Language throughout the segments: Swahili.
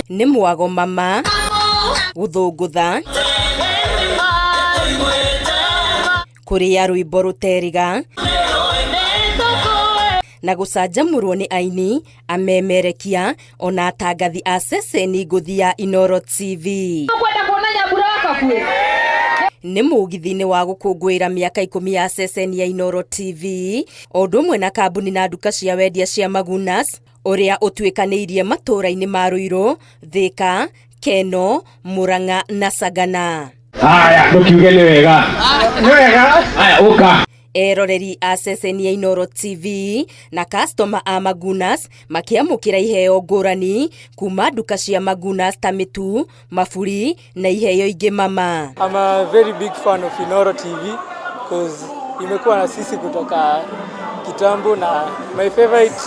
nĩ mwago mama guthũngũtha kũrĩa rwĩmbo rũteriga na gũcanjamũrwo nĩ aini amemerekia ona atangathi a ceceni ngũthi ya Inooro TV. Nĩ mũgithi-inĩ wa gũkũngũĩra mĩaka 10 ya ceceni ya Inooro TV o ũndũ ũmwe na kambuni na nduka cia wendia cia Magunas ũrĩa ũtuĩkanĩirie matũũra-inĩ ma Ruiru, Thika, Keno, Murang'a na Sagana. Haya, ndukiuge nĩ wega. Nĩ wega. Haya, ũka. Eroreri a ceceni ya Inooro TV na customer a Magunas makiamũkĩra iheo ngũrani kuma nduka cia Magunas ta mĩtu, maburi na iheo ingĩ mama. I'm a very big fan of Inooro TV because imekuwa na sisi kutoka kitambo, na my favorite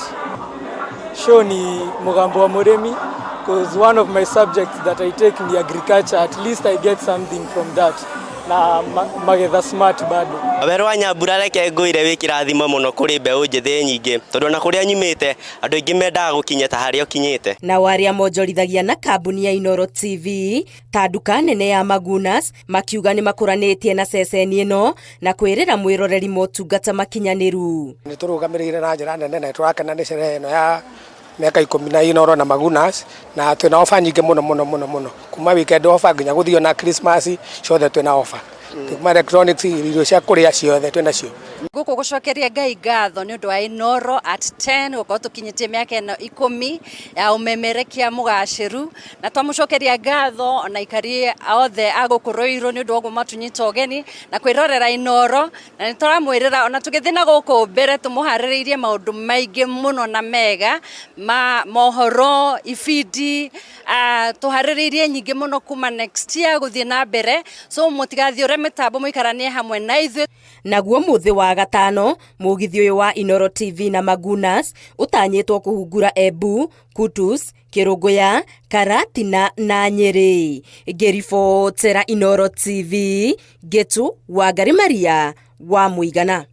show ni Mugambo wa Muremi because one of my subjects that I take in agriculture, at least I get something from that. Na magetha smart bado. Werwa Nyambura reke ngũire wĩ kĩrathimo mũno kũrĩ mbeũ njĩthĩ nyingĩ tondũ na kũrĩa nyumĩte andũ aingĩ mendaga gũkinya ta harĩa ũkinyĩte. Na warĩa monjorithagia na kambuni ya Inooro TV ta nduka nene ya Magunas makiuga nĩ makũranĩtie na ceceni ĩno na kwĩrĩra mwĩroreri motungata makinyanĩru. Nĩ tũrũgamĩrĩire na njĩra nene na tũrakena nĩ sherehe ĩno ya miaka 10 na Inooro na Magunas, na twina ofa nyingĩ mũno kuma weekend offer nginya gũthio na Christmas ciothe twina offer. Kuma electronics, irio cia kũrĩa ciothe twina cio. Gũkũ gũcokeria Ngai ngatho nĩ ũndũ wa Inooro at 10 gũkorwo tũkinyĩtie mĩaka ĩno 10 ya ũmemerekia mũgacĩru, na twamũcokeria ngatho ona ikari othe a gũkũ Ruiru nĩ ũndũ wa matunyita ũgeni na kwĩrorera Inooro, na nĩ tũramwĩrĩra ona tũgĩthiĩ na gũkũ mbere tũmũharĩrĩirie maũndũ maingĩ mũno na mega mohoro ibindi tũharĩrĩirie nyingĩ mũno kuma next year gũthiĩ na mbere, so mũtigathiĩ ũrĩa mĩtambo mũikaranie hamwe na ithuĩ. Naguo mũthĩ wa gatano mũgithi ũyũ wa Inooro TV na Magunas ũtanyĩtwo kũhungura Embu, Kutus, Kĩrũngũya, Karatina na Nyeri. Ngĩribotera Inooro TV, Getu Wangari Maria wa Mũigana.